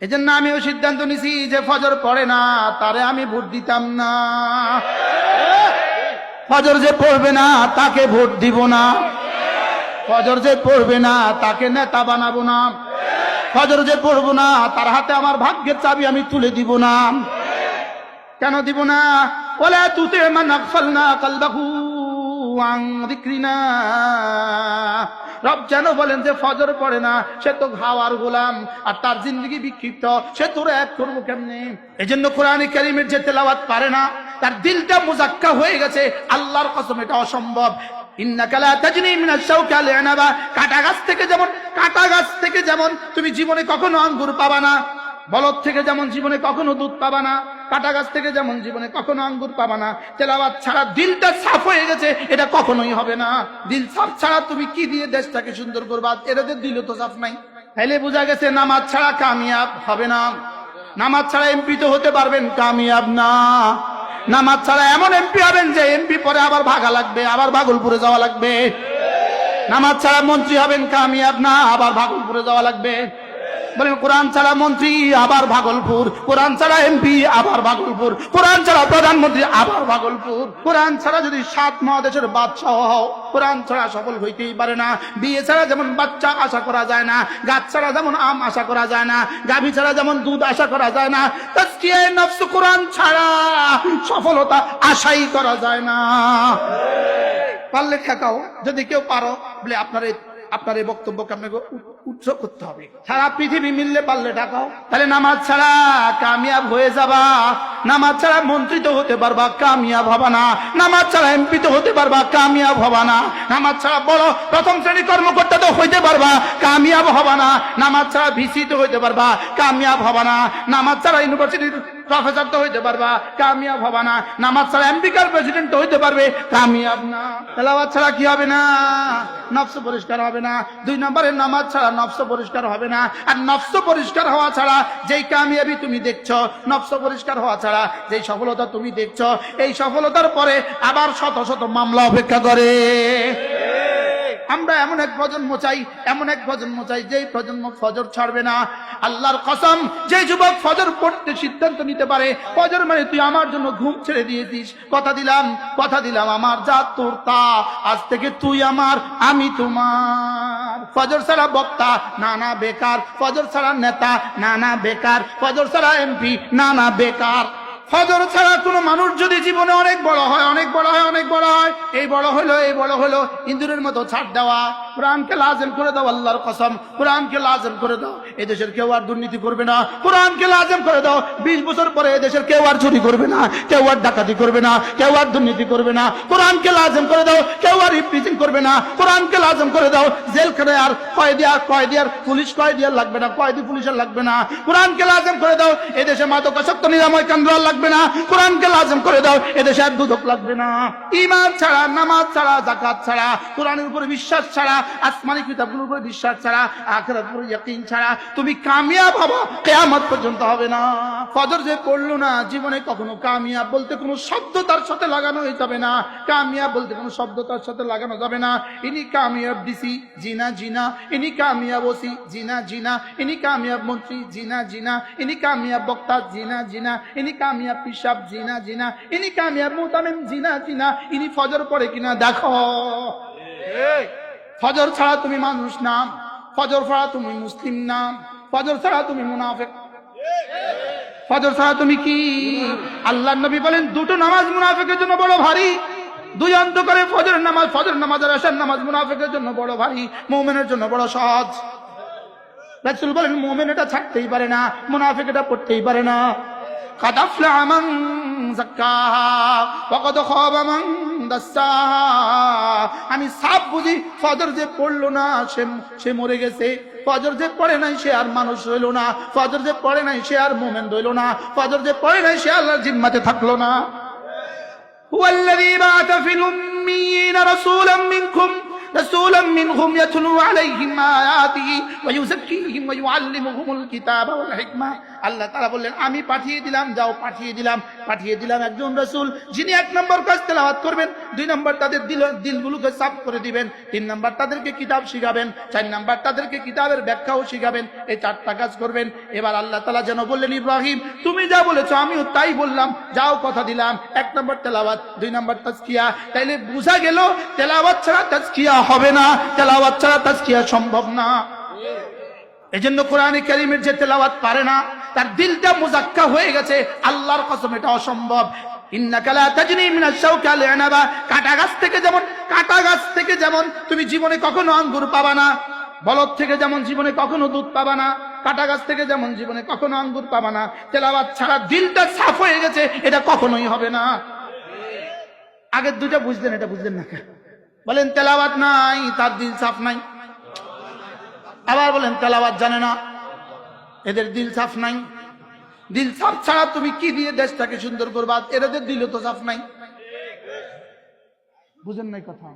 এজন্য আমিও সিদ্ধান্ত নিছি যে ফজর পড়ে না তারে আমি ভোট দিতাম না। ফজর যে পড়বে না তাকে ভোট দিব না। ফজর যে পড়বে না তাকে নেতা বানাবো না। ফজর যে পড়বো না তার হাতে আমার ভাগ্যের চাবি আমি তুলে দিব না। কেন দিব না? ওয়ালা তুতি মান আগফালনা কলবাহু আন যিকরিনা। রব যেন বলেন যে ফজর পড়ে না সে তো হাওয়ার গোলাম আর তার জিন্দগি বিক্ষিপ্ত, সে তোরা এক করবো কেমনে? এজন্য কোরআনে কারীমের যে তেলাওয়াত পারে না তার দিলটা মুজাক্কা হয়ে গেছে। আল্লাহর কসম এটা অসম্ভব। ইন্নাকা লা তাজনি মিনাশ শাওকা লি'নাবা। কাটা গাছ থেকে যেমন তুমি জীবনে কখনো আঙ্গুর পাবা না, বলদ থেকে যেমন জীবনে কখনো দুধ পাবা না, কাটা গাছ থেকে যেমন জীবনে কখনো আঙ্গুর পাবা না। তেলাওয়াত ছাড়া দিলটা সাফ হয়ে গেছে এটা কখনোই হবে না। দিল সাফ ছাড়া তুমি কি দিয়ে দেশটাকে সুন্দর করবা? এটাতে দিল তো সাফ নাই। তাইলে বোঝা গেছে নামাজ ছাড়া কামিয়াব হবে না। নামাজ ছাড়া এমপি তো হতে পারবেন, কামিয়াব না। নামাজ ছাড়া এমন এমপি হবেন যে এমপি পরে আবার ভাগা লাগবে, আবার ভাগলপুরে যাওয়া লাগবে। নামাজ ছাড়া মন্ত্রী হবেন, কামিয়াব না, আবার ভাগলপুরে যাওয়া লাগবে। বলেন কোরআন ছাড়া মন্ত্রী আবার ভাগলপুর, কোরআন ছাড়া এমপি আবার ভাগলপুর, কোরআন ছাড়া প্রধানমন্ত্রী আবার ভাগলপুর। কোরআন ছাড়া যদি 7 মহাদেশের বাদশাহ হও, কোরআন ছাড়া সফল হইতেই পারে না। বিয়ে ছাড়া যেমন বাচ্চা আশা করা যায় না, গাছ ছাড়া যেমন আম আশা করা যায় না, গাভী ছাড়া যেমন দুধ আশা করা যায় না, তাজকিয়ায়ে নফস কোরআন ছাড়া সফলতা আশাই করা যায় না। পারলে ঠেকাও, যদি কেউ পারো বলে আপনার এই বক্তব্যকে আপনাকে উৎস করতে হবে। সারা পৃথিবী মিললে পারলে ডাকাও। তাহলে নামাজ ছাড়া কামিয়াব হয়ে যাবা। নামাজ ছাড়া মন্ত্রী তো হতে পারবা, কামিয়াব হবা না। নামাজ ছাড়া এমপি তো হতে পারবা, কামিয়াব হবা না। নামাজ ছাড়া বড় প্রথম শ্রেণীর কর্মকর্তা তো হইতে পারবা, কামিয়াব হবা না। নামাজ ছাড়া ভিসি তো হইতে পারবা, কামিয়াব হবা না। নামাজ ছাড়া ইউনিভার্সিটির প্রফেসর তো হইতে পারবা, কামিয়াব হবা না। নামাজ ছাড়া আমেরিকার প্রেসিডেন্ট তো হইতে পারবে, কামিয়াব না। তেলাওয়াত ছাড়া কি হবে না? নফস পরিষ্কার হবে না। 2 নম্বরে নামাজ ছাড়া নফস পরিষ্কার হবে না। আর নফস পরিষ্কার হওয়া ছাড়া যেই কামিয়াবি তুমি দেখছো, নফস পরিষ্কার হওয়া ছাড়া যেই সফলতা তুমি দেখছো, এই সফলতার পরে আবার শত শত মামলা অপেক্ষা করে। আমরা এমন এক প্রজন্ম চাই যেই প্রজন্ম ফজর ছাড়বে না। আল্লাহর কসম, যে যুবক ফজর পড়তে সিদ্ধান্ত নিতে পারে, ফজর মানে তুই আমার জন্য ঘুম ছেড়ে দিয়েছিস, কথা দিলাম আমার যা তোর তা, আজ থেকে তুই আমার আমি তোমার। ফজর ছাড়া বক্তা না বেকার, ফজর ছাড়া নেতা না বেকার, ফজর ছাড়া এমপি না বেকার। ফজর ছাড়া কোন মানুষ যদি জীবনে অনেক বড় হয়, এই বড় হলো ইন্দুরের মতো ছাড় দেওয়া। কোরআনকে লাজেম করে দাও, আল্লাহর কসম কোরআনকে লাজেম করে দাও। এদেশের কেউ আর দুর্নীতি করবে না, কোরআনকে লাজেম করে দাও। 20 বছর পরে এদেশের কেউ আর চুরি করবে না, কেউ আর ডাকাতি করবে না, কেউ আর দুর্নীতি করবে না। কোরআনকে লাজেম করে দাও। কেউ আর ইফটিজিং করবে না, কোরআনকে লাজেম করে দাও। জেলখানে আর কয়েদি আর পুলিশ কয়েদি আর লাগবে না, কয়েদি পুলিশের লাগবে না। কোরআনকে লাজেম করে দাও। এদেশে মাদকাসক্ত নিরাময় কেন্দ্র লাগবে না, কোরআনকে লাজেম করে দাও। এদেশে আর দুদক লাগবে না। ঈমান ছাড়া, নামাজ ছাড়া, যাকাত ছাড়া, কোরআনের উপরে বিশ্বাস ছাড়া, আসমানি কিতাবগুলোর উপরে বিশ্বাস ছাড়া, আখিরাতের উপরে ইয়াকিন ছাড়া তুমি কামিয়াব হবা কিয়ামত পর্যন্ত হবে না। ফজর যে পড়লো না জীবনে কখনো কামিয়াব বলতে কোনো শব্দ তার সাথে লাগানো যাবে না। কামিয়াব বলতে কোনো শব্দ তার সাথে লাগানো যাবে না। ইনি কামিয়াব ডিসি, জিনা জিনা। ইনি কামিয়াব ওসি, জিনা জিনা। ইনি কামিয়াব মন্ত্রী, জিনা জিনা। ইনি কামিয়াব বক্তা, জিনা জিনা। ইনি কামিয়াব পিশাব, জিনা জিনা। ইনি কামিয়াব মুতামিম, জিনা জিনা। ইনি ফজর পড়ে কিনা দেখো। ফজর ছাড়া তুমি মানুষ না, ফজর ছাড়া তুমি মুসলিম না, ফজর ছাড়া তুমি মুনাফিক, ফজর ছাড়া তুমি কি? আল্লাহর নবী বলেন 2টো নামাজ মুনাফিকের জন্য বড় ভারী। 2 অন্ধকারে ফজর নামাজ আর এশার নামাজ মুনাফিকের জন্য বড় ভারী, মুমিনের জন্য বড় সহজ। রাসূল বলেন মুমিন এটা ছাড়তেই পারে না, মুনাফিক এটা পড়তেই পারে না। قد أفلح من زكاها وقد خاب من دساها। আমি সাফ বুঝি ফজর যে পড়লো না সে মরে গেছে, ফজর যে পড়ে নাই সে আর মানুষ হইল না, ফজর যে পড়ে নাই সে আর মুমিন হইল না, ফজর যে পড়ে নাই সে আল্লাহর জিম্মাতে থাকলো না। হুয়াল্লাযী বা'আথা ফিল উম্মিয়িনা রাসূলাম মিনহুম ইয়াতলু আলাইহিম আয়াতিহি ওয়া ইউযাক্কিহিম ওয়া ইউআল্লিমুহুমুল কিতাবা ওয়াল হিকমা আল্লাহ তাআলা বললেন আমি পাঠিয়ে দিলাম, যাও পাঠিয়ে দিলাম একজন রাসূল, যিনি 1 নম্বর কাজ তেলাওয়াত করবেন, 2 নম্বর তাদের দিলগুলোকে সাফ করে দিবেন, 3 নম্বর তাদেরকে কিতাব শিখাবেন, 4 নম্বর তাদেরকে কিতাবের ব্যাখ্যাও শিখাবেন। এই 4টা কাজ করবেন। এবার আল্লাহ তাআলা যেন বললেন, ইব্রাহিম তুমি যা বলেছো আমিও তাই বললাম, যাও কথা দিলাম, 1 নম্বর তেলাওয়াত, 2 নম্বর তাজকিয়া। তাইলে বোঝা গেল তেলাওয়াত ছাড়া তাজকিয়া হবে না, তেলাওয়াত ছাড়া তাজকিয়া সম্ভব না। এজন্য কোরআনে কারীমের যে তেলাওয়াত পারে না, তার দিলটা মুজাক্কা হয়ে গেছে, আল্লাহর কসম এটা অসম্ভব। ইন্নাকা লা তাজনি মিনাশ শাওকা লি'নাবা, কাটা গাছ থেকে যেমন তুমি জীবনে কখনো আঙ্গুর পাবা না, বলদ থেকে যেমন জীবনে কখনো দুধ পাবা না, কাটা গাছ থেকে যেমন জীবনে কখনো আঙ্গুর পাবা না, তেলাওয়াত ছাড়া দিলটা সাফ হয়ে গেছে, এটা কখনোই হবে না। আগের দুটো বুঝলেন, এটা বুঝলেন না কেন? বলেন তেলাওয়াত নাই তার দিল সাফ নাই। আবার বলেন তেলাওয়াত জানে না, এদের দিল সাফ নাই। দিল সাফ ছাড়া তুমি কি দিয়ে দেশটাকে সুন্দর করবা? এদের দিলও তো সাফ নাই। বুঝেন নাই কথা?